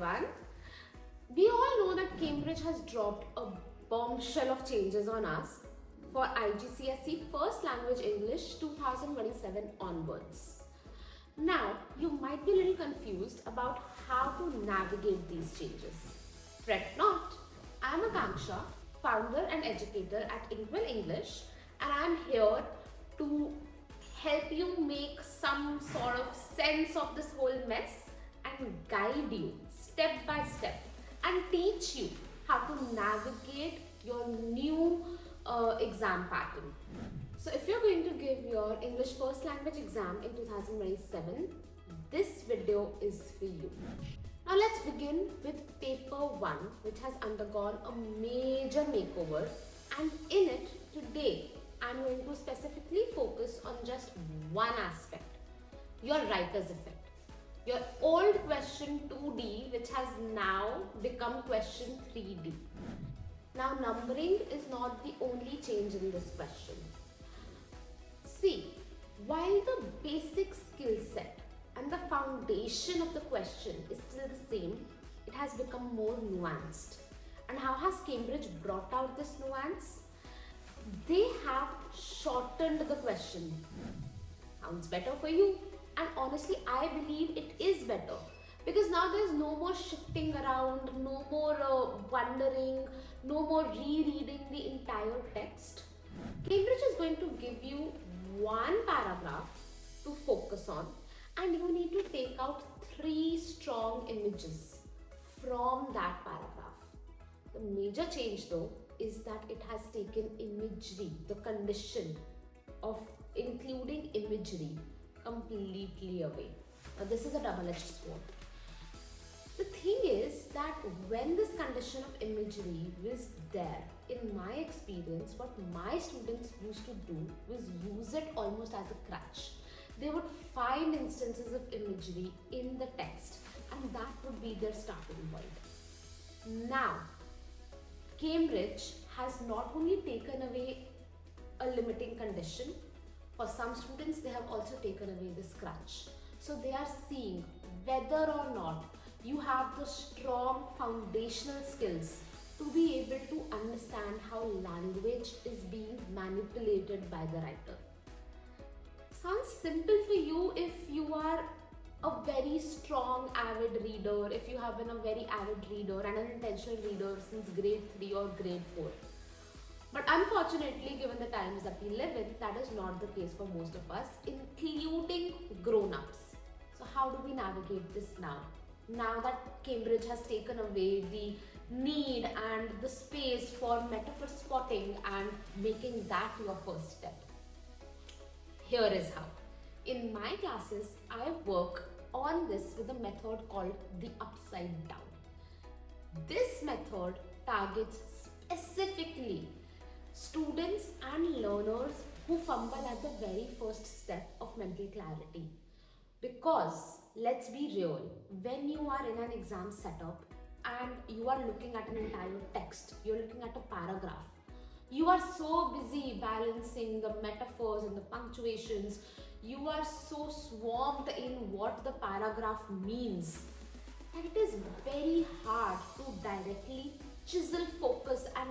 everyone. We all know that Cambridge has dropped a bombshell of changes on us for IGCSE First Language English 2027 onwards. Now, you might be a little confused about how to navigate these changes. Fret not, I am Aakanksha, founder and educator at InkWell English, and I am here to help you make some sort of sense of this whole mess and guide you step by step and teach you how to navigate your new exam pattern. So if you're going to give your English First Language exam in 2027, this video is for you. Now let's begin with paper 1, which has undergone a major makeover, and in it today I'm going to specifically focus on just one aspect, your writer's effect. Your old question 2D, which has now become question 3D. Now numbering is not the only change in this question. See, while the basic skill set and the foundation of the question is still the same, it has become more nuanced. And how has Cambridge brought out this nuance? They have shortened the question. Sounds better for you? And honestly, I believe it is better. Because now there's no more shifting around, no more wondering, no more rereading the entire text. Cambridge is going to give you one paragraph to focus on, and you need to take out 3 strong images from that paragraph. The major change though is that it has taken imagery, the condition of including imagery, completely away. Now this is a double-edged sword. The thing is that when this condition of imagery was there, in my experience, what my students used to do was use it almost as a crutch. They would find instances of imagery in the text, and that would be their starting point. Now, Cambridge has not only taken away a limiting condition, for some students they have also taken away this crutch. So they are seeing whether or not you have the strong foundational skills to be able to understand how language is being manipulated by the writer. Sounds simple for you if you are a very strong avid reader, if you have been a very avid reader and an intentional reader since grade 3 or grade 4. But unfortunately, given the times that we live in, that is not the case for most of us, including grown-ups. So how do we navigate this now? Now that Cambridge has taken away the need and the space for metaphor spotting and making that your first step. Here is how. In my classes, I work on this with a method called the upside down. This method targets specifically students and learners who fumble at the very first step of mental clarity. Because let's be real, when you are in an exam setup and you are looking at an entire text, you're looking at a paragraph, you are so busy balancing the metaphors and the punctuations, you are so swamped in what the paragraph means, and it is very hard to directly chisel your focus and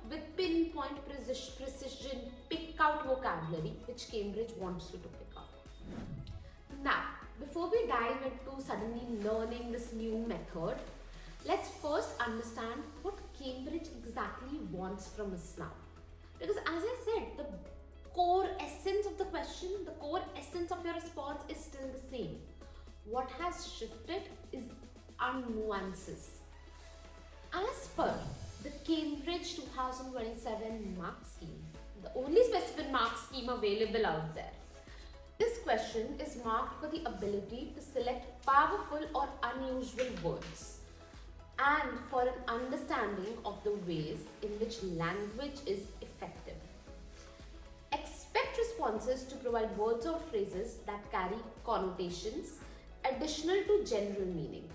with pinpoint precision pick out vocabulary which Cambridge wants you to pick up. Now, before we dive into suddenly learning this new method, let's first understand what Cambridge exactly wants from us now. Because as I said, the core essence of the question, the core essence of your response is still the same. What has shifted is our nuances. As per the Cambridge 2027 mark scheme, the only specific mark scheme available out there, this question is marked for the ability to select powerful or unusual words and for an understanding of the ways in which language is effective. Expect responses to provide words or phrases that carry connotations additional to general meaning.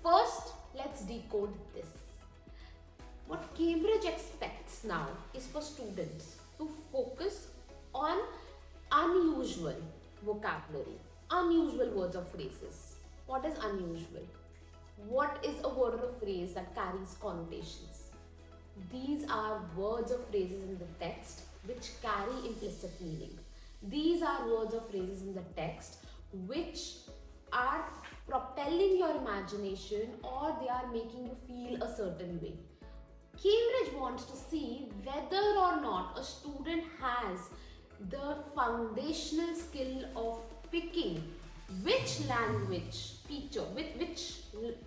First, let's decode this. What Cambridge expects now is for students to focus on unusual vocabulary, unusual words or phrases. What is unusual? What is a word or a phrase that carries connotations? These are words or phrases in the text which carry implicit meaning. These are words or phrases in the text which are propelling your imagination, or they are making you feel a certain way. Cambridge wants to see whether or not a student has the foundational skill of picking which language feature, which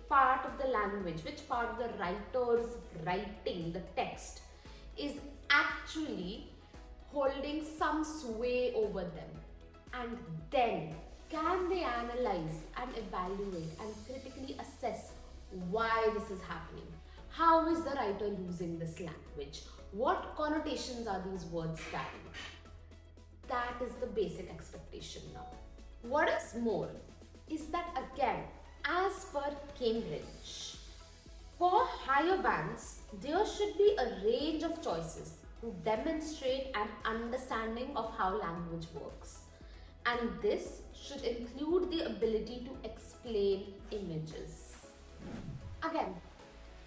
part of the language, which part of the writer's writing, the text, is actually holding some sway over them. And then, can they analyze and evaluate and critically assess why this is happening? How is the writer using this language? What connotations are these words carrying? That is the basic expectation now. What is more is that, again, as per Cambridge, for higher bands, there should be a range of choices to demonstrate an understanding of how language works. And this should include the ability to explain images. Again,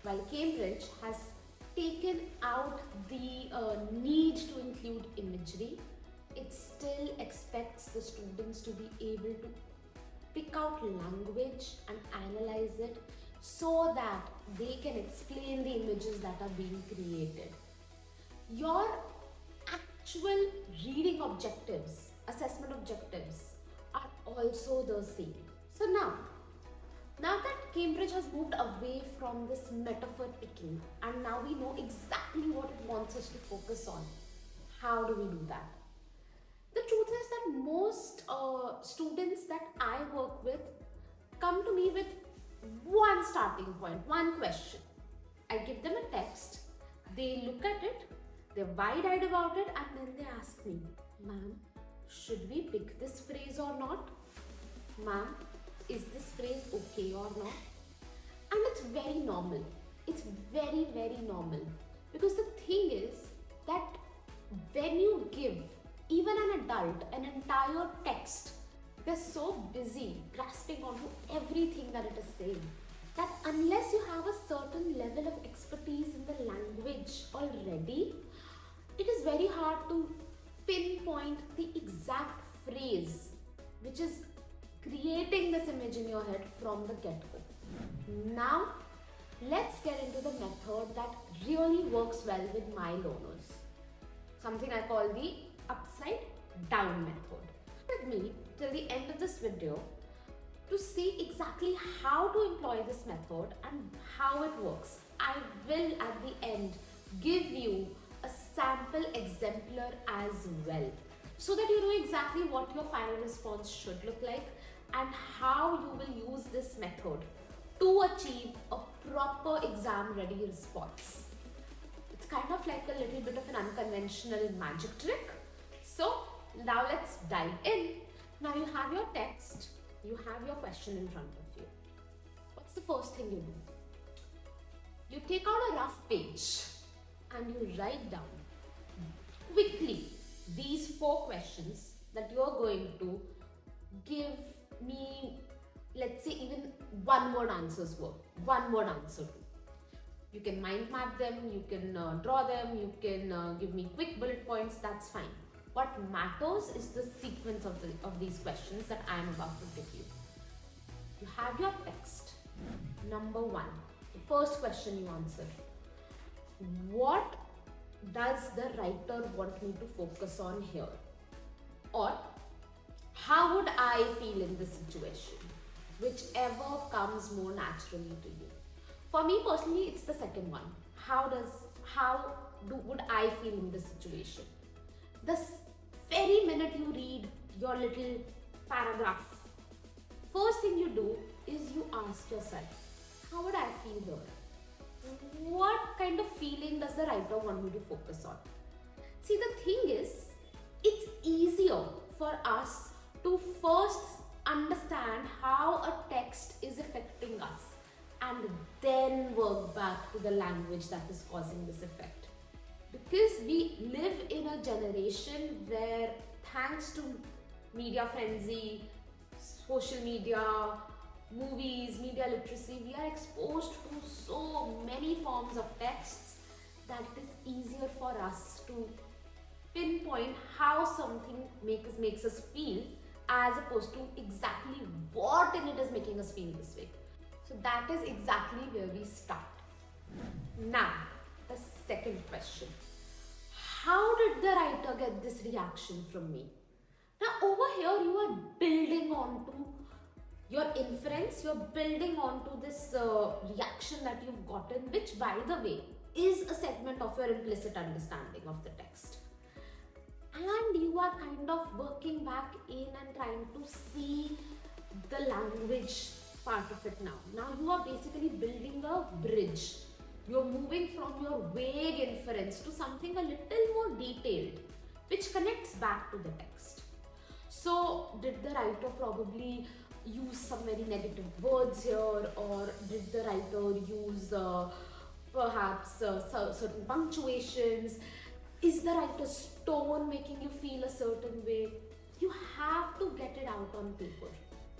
while Cambridge has taken out the need to include imagery, it still expects the students to be able to pick out language and analyze it so that they can explain the images that are being created. Your actual reading objectives, assessment objectives, are also the same. So now that Cambridge has moved away from this metaphor picking, and now we know exactly what it wants us to focus on, how do we do that? The truth is that most students that I work with come to me with one starting point, one question. I give them a text, they look at it, they're wide-eyed about it, and then they ask me, "Ma'am, should we pick this phrase or not? Ma'am, is this phrase okay or not?" And it's very normal. It's very, very normal. Because the thing is that when you give even an adult an entire text, they're so busy grasping onto everything that it is saying that unless you have a certain level of expertise in the language already, it is very hard to pinpoint the exact phrase which is creating this image in your head from the get-go. Now, let's get into the method that really works well with my learners. Something I call the upside down method. With me till the end of this video to see exactly how to employ this method and how it works. I will at the end give you a sample exemplar as well, so that you know exactly what your final response should look like and how you will use this method to achieve a proper exam ready response. It's kind of like a little bit of an unconventional magic trick. So now let's dive in. Now you have your text, you have your question in front of you. What's the first thing you do? You take out a rough page and you write down quickly these 4 questions that you're going to give me, let's say, even one word answers were. One word answer to. You can mind map them, you can draw them, you can give me quick bullet points, that's fine. What matters is the sequence of these questions that I am about to give you. You have your text. Number 1, the first question you answer. What does the writer want me to focus on here? Or how would I feel in this situation? Whichever comes more naturally to you. For me personally, it's the second one. Would I feel in this situation? The very minute you read your little paragraph, first thing you do is you ask yourself, how would I feel here? What kind of feeling does the writer want me to focus on? See, the thing is, it's easier for us to first understand how a text is affecting us and then work back to the language that is causing this effect. Because we live in a generation where, thanks to media frenzy, social media, movies, media literacy, we are exposed to so many forms of texts that it is easier for us to pinpoint how something makes us feel as opposed to exactly what in it is making us feel this way. So that is exactly where we start. Now, the second question. How did the writer get this reaction from me? Now over here you are building onto your inference, you're building onto this reaction that you've gotten, which by the way is a segment of your implicit understanding of the text. And you are kind of working back in and trying to see the language part of it now. Now you are basically building a bridge. You're moving from your vague inference to something a little more detailed, which connects back to the text. So did the writer probably use some very negative words here, or did the writer use perhaps certain punctuations? Is the writer's tone making you feel a certain way? You have to get it out on paper.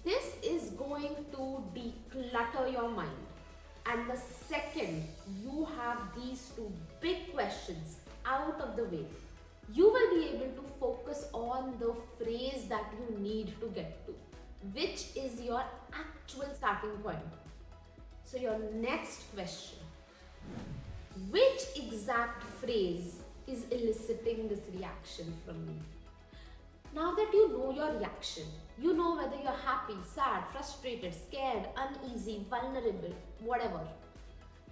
This is going to declutter your mind. And the second you have these two big questions out of the way, you will be able to focus on the phrase that you need to get to, which is your actual starting point. So your next question, which exact phrase is eliciting this reaction from me? Now that you know your reaction, you know whether you're happy, sad, frustrated, scared, uneasy, vulnerable, whatever.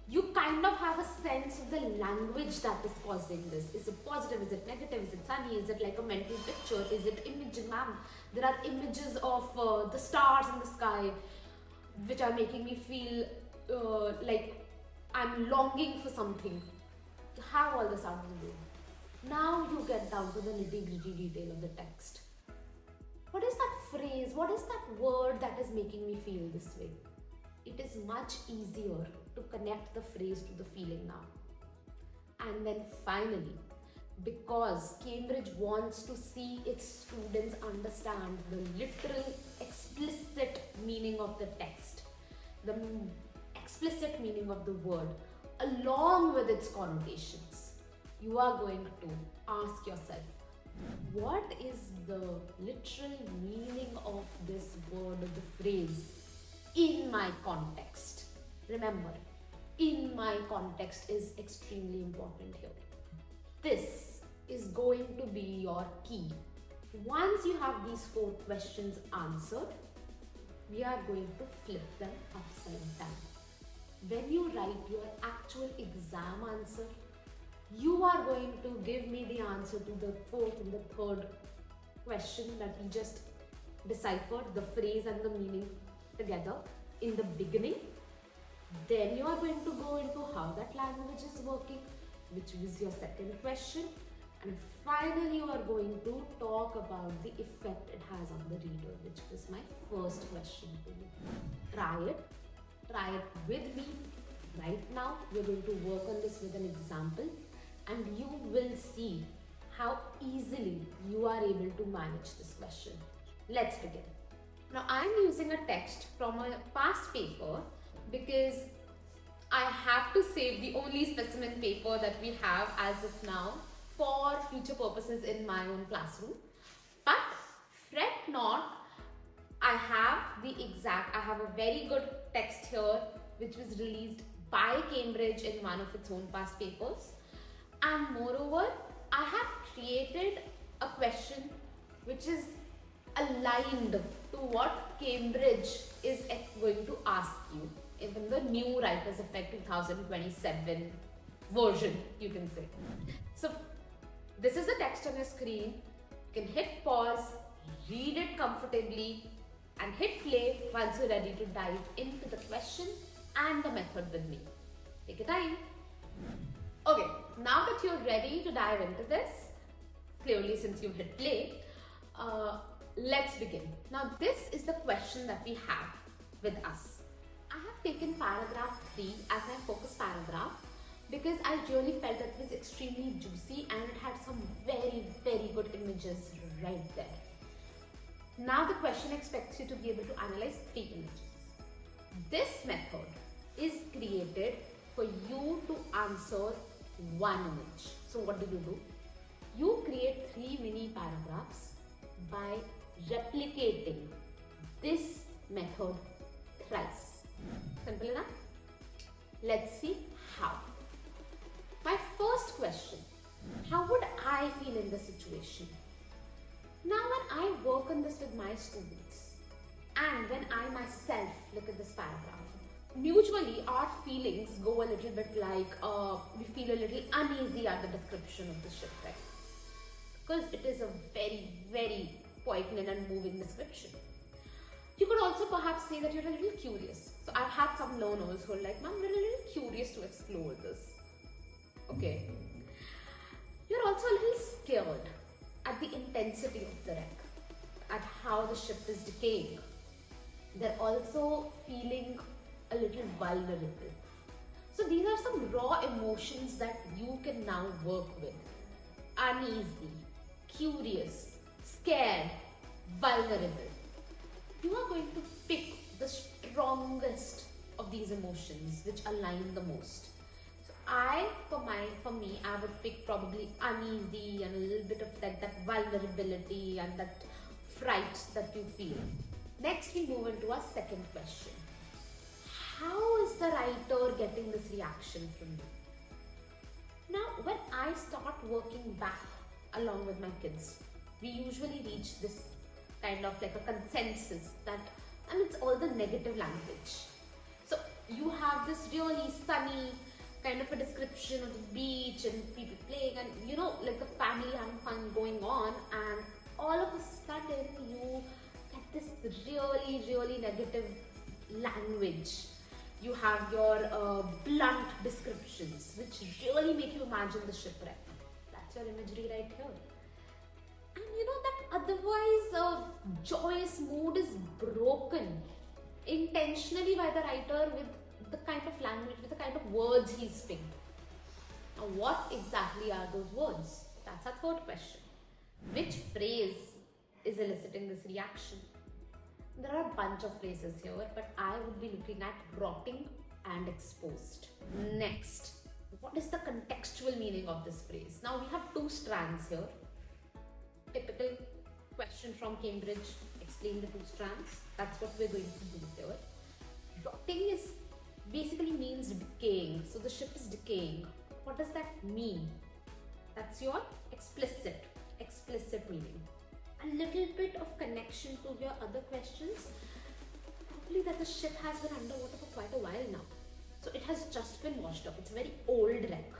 You kind of have a sense of the language that is causing this. Is it positive? Is it negative? Is it sunny? Is it like a mental picture? Is it imaging? There are images of the stars in the sky which are making me feel like I'm longing for something. You have all this out of the way. Now you get down to the nitty-gritty detail of the text. What is that phrase? What is that word that is making me feel this way? It is much easier to connect the phrase to the feeling now. And then finally, because Cambridge wants to see its students understand the literal explicit meaning of the text, the explicit meaning of the word, along with its connotations, you are going to ask yourself, what is the literal meaning of this word or the phrase in my context? Remember, in my context is extremely important here. This is going to be your key. Once you have these 4 questions answered, we are going to flip them upside down. When you write your actual exam answer, you are going to give me the answer to the 4th and the 3rd question that we just deciphered, the phrase and the meaning together in the beginning. Then you are going to go into how that language is working, which is your 2nd question. And finally, you are going to talk about the effect it has on the reader, which was my 1st question to you. Try it with me right now. We're going to work on this with an example, and you will see how easily you are able to manage this question. Let's begin. Now, I'm using a text from a past paper because I have to save the only specimen paper that we have as of now for future purposes in my own classroom. But fret not, I have a very good text here which was released by Cambridge in one of its own past papers. And moreover, I have created a question which is aligned to what Cambridge is going to ask you in the new Writers Effect 2027 version, you can say. So this is the text on your screen. You can hit pause, read it comfortably, and hit play once you're ready to dive into the question and the method with me. Take your time. Okay, now that you're ready to dive into this, clearly since you hit play, let's begin. Now this is the question that we have with us. I have taken paragraph 3 as my focus paragraph because I really felt that it was extremely juicy and it had some very, very good images right there. Now the question expects you to be able to analyze 3 images. this method is created for you to answer one image. So what do? You create 3 mini paragraphs by replicating this method thrice. Simple enough? Let's see how. My first question, how would I feel in this situation? Now when I work on this with my students and when I myself look at this paragraph, usually our feelings go a little bit like we feel a little uneasy at the description of the shipwreck because it is a very, very poignant and moving description. You could also perhaps say that you're a little curious. So I've had some learners who are like, Mom, we're a little curious to explore this. Okay. You're also a little scared at the intensity of the wreck, at how the ship is decaying. They're also feeling a little vulnerable. So these are some raw emotions that you can now work with. Uneasy, curious, scared, vulnerable. You are going to pick the strongest of these emotions which align the most. So for me, I would pick probably uneasy and a little bit of that vulnerability and that fright that you feel. Next, we move into our second question. How is the writer getting this reaction from you? Now, when I start working back along with my kids, we usually reach this kind of like a consensus that, and it's all the negative language. So you have this really sunny kind of a description of the beach and people playing and like the family having fun going on, and all of a sudden you get this really, really negative language. You have your blunt descriptions which really make you imagine the shipwreck. That's your imagery right here. And that otherwise joyous mood is broken intentionally by the writer with the kind of language, with the kind of words he's picked. Now what exactly are those words? That's our third question. Which phrase is eliciting this reaction? There are a bunch of phrases here, but I would be looking at rotting and exposed. Next, what is the contextual meaning of this phrase? Now we have 2 strands here. Typical question from Cambridge, explain the 2 strands. That's what we're going to do here. Rotting basically means decaying. So the ship is decaying. What does that mean? That's your explicit meaning. A little bit of connection to your other questions, probably that the ship has been underwater for quite a while now. So it has just been washed up. It's a very old wreck.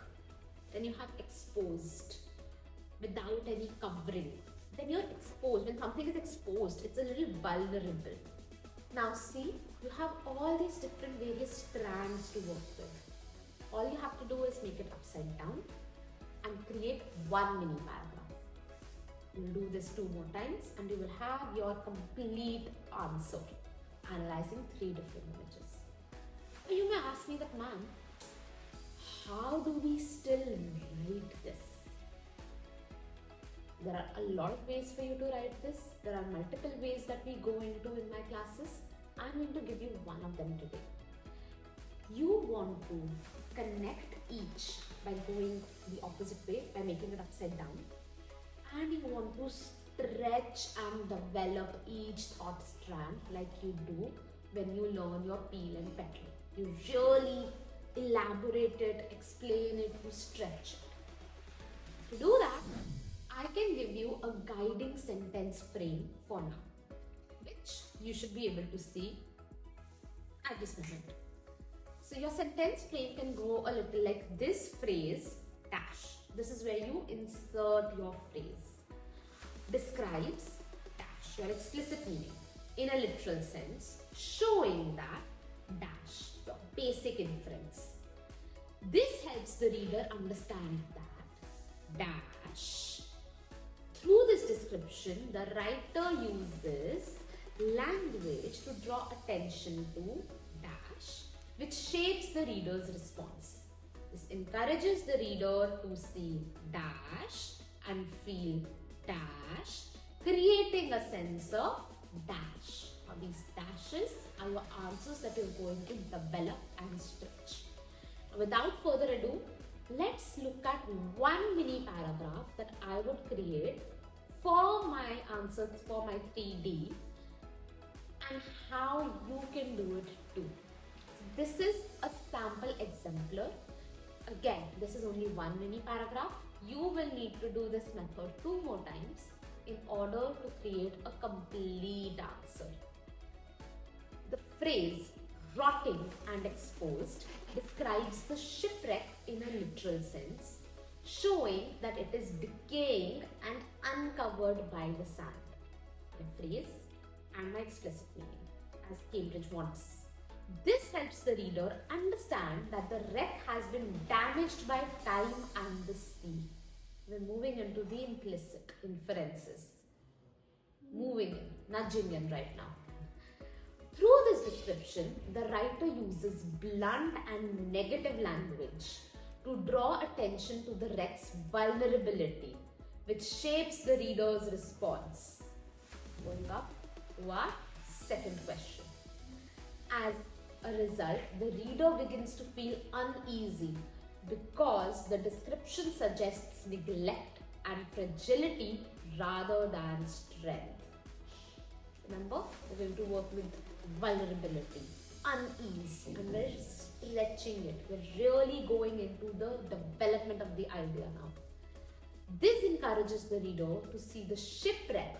Then you have exposed, without any covering. Then you're exposed. When something is exposed, it's a little vulnerable. Now see, you have all these different various strands to work with. All you have to do is make it upside down and create 1 mini paragraph. You'll do this 2 more times and you will have your complete answer, analyzing 3 different images. Now you may ask me that, ma'am, how do we still write this? There are a lot of ways for you to write this. There are multiple ways that we go into in my classes. I'm going to give you one of them today. You want to connect each by going the opposite way, by making it upside down. And you want to stretch and develop each thought strand like you do when you learn your peel and petal. You really elaborate it, explain it, you stretch it. To do that, I can give you a guiding sentence frame for now, which you should be able to see at this moment. So your sentence frame can go a little like this phrase, dash. This is where you insert your phrase. Describes, dash, your explicit meaning in a literal sense, showing that, dash, your basic inference. This helps the reader understand that, dash. Through this description, the writer uses language to draw attention to, dash, which shapes the reader's response. This encourages the reader to see dash and feel dash, creating a sense of dash. Now Now these dashes are your answers that you're going to develop and stretch. Without further ado, let's look at one mini paragraph that I would create for my answers for my 3D and how you can do it too. This is a sample exemplar. Again, this is only one mini paragraph. You will need to do this method 2 more times in order to create a complete answer. The phrase rotting and exposed describes the shipwreck in a literal sense, showing that it is decaying and uncovered by the sand. My phrase and my explicit meaning, as Cambridge wants. This helps the reader understand that the wreck has been damaged by time and the sea. We're moving into the implicit inferences. Moving in, nudging in right now. Through this description, the writer uses blunt and negative language to draw attention to the wreck's vulnerability, which shapes the reader's response. Going up to our second question. As a result, the reader begins to feel uneasy because the description suggests neglect and fragility rather than strength. Remember, we're going to work with vulnerability, unease, and we're stretching it. We're really going into the development of the idea now. This encourages the reader to see the shipwreck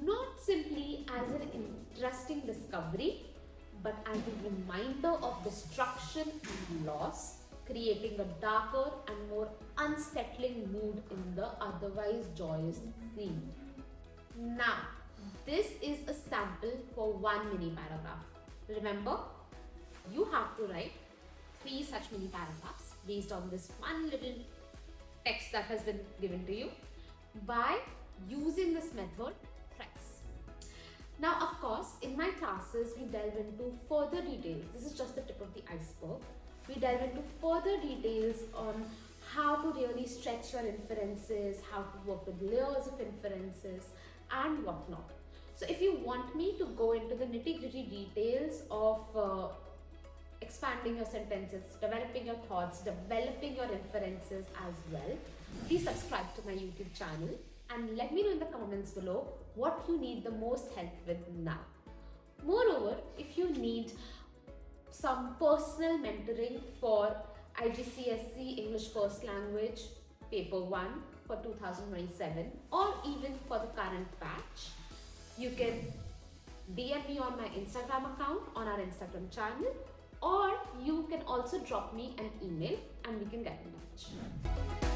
not simply as an interesting discovery, but as a reminder of destruction and loss, creating a darker and more unsettling mood in the otherwise joyous scene. Now, this is a sample for one mini paragraph. Remember, you have to write 3 such mini paragraphs based on this one little text that has been given to you by using this method thrice. Now, of course, in my classes, we delve into further details. This is just the tip of the iceberg. We delve into further details on how to really stretch your inferences, how to work with layers of inferences, and whatnot. So if you want me to go into the nitty-gritty details of expanding your sentences, developing your thoughts, developing your inferences as well, please subscribe to my YouTube channel and let me know in the comments below what you need the most help with now. Moreover, if you need some personal mentoring for IGCSE English First Language Paper 1 for 2027 or even for the current batch, you can DM me on my Instagram account on our Instagram channel, or you can also drop me an email and we can get in touch.